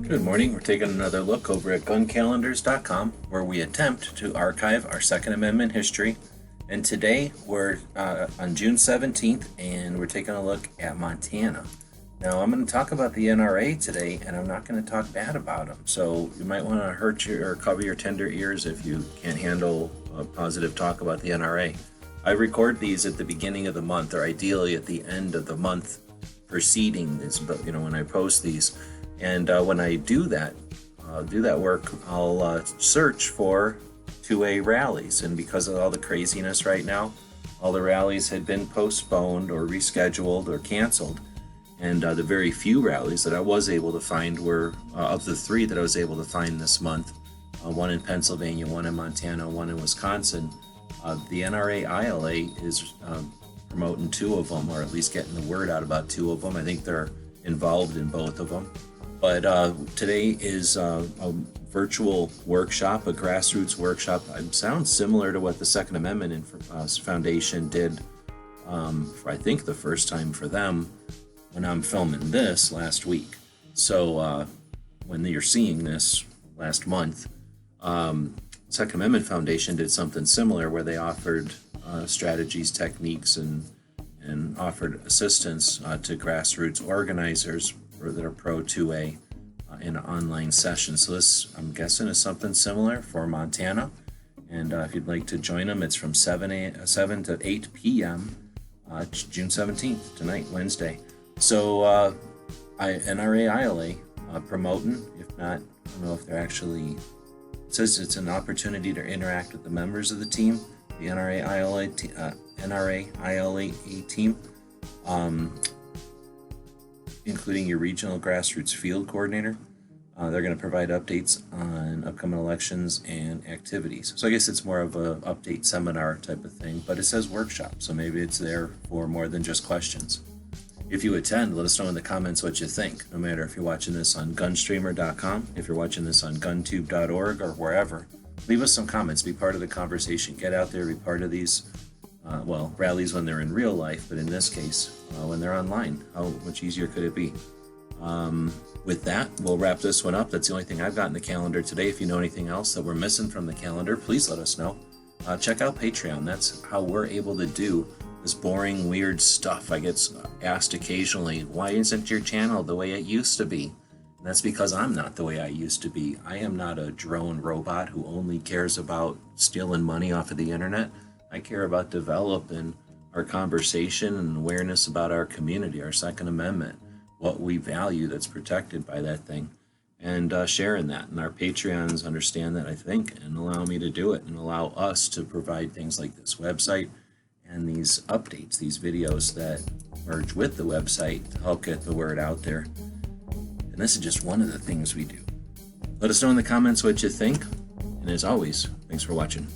Good morning. We're taking another look over at guncalendars.com, where we attempt to archive our Second Amendment history. And today we're on June 17th, and we're taking a look at Montana. Now, I'm going to talk about the NRA today, and I'm not going to talk bad about them. So you might want to hurt your or cover your tender ears if you can't handle positive talk about the NRA. I record these at the beginning of the month, or ideally at the end of the month preceding this, but when I post these. And when I do that work, I'll search for 2A rallies. And because of all the craziness right now, all the rallies had been postponed or rescheduled or canceled. And the very few rallies that I was able to find were, of the three that I was able to find this month, one in Pennsylvania, one in Montana, one in Wisconsin. The NRA-ILA is promoting two of them, or at least getting the word out about two of them. I think they're involved in both of them. But today is a virtual workshop, a grassroots workshop. It sounds similar to what the Second Amendment Foundation did, for I think the first time for them when I'm filming this last week. So when you're seeing this last month, Second Amendment Foundation did something similar where they offered strategies, techniques, and offered assistance to grassroots organizers that are pro 2A in an online session. So this, I'm guessing, is something similar for Montana. And if you'd like to join them, it's from 7 to 8 p.m. June 17th, tonight, Wednesday. So NRA-ILA promoting, if not, I don't know if they're actually, it says it's an opportunity to interact with the members of the team, the NRA-ILA team, including your regional grassroots field coordinator. They're going to provide updates on upcoming elections and activities. So I guess it's more of a update seminar type of thing, but it says workshop, so maybe it's there for more than just questions. If you attend, let us know in the comments what you think, no matter if you're watching this on gunstreamer.com, if you're watching this on guntube.org, or wherever. Leave us some comments, be part of the conversation, get out there, be part of these rallies when they're in real life, but in this case, when they're online. How much easier could it be? With that, we'll wrap this one up. That's the only thing I've got in the calendar today. If you know anything else that we're missing from the calendar, please let us know. Check out Patreon. That's how we're able to do this boring, weird stuff. I get asked occasionally, why isn't your channel the way it used to be? And that's because I'm not the way I used to be. I am not a drone robot who only cares about stealing money off of the internet. I care about developing our conversation and awareness about our community, our Second Amendment, what we value that's protected by that thing, and sharing that. And our Patreons understand that, I think, and allow me to do it and allow us to provide things like this website and these updates, these videos that merge with the website to help get the word out there. And this is just one of the things we do. Let us know in the comments what you think. And as always, thanks for watching.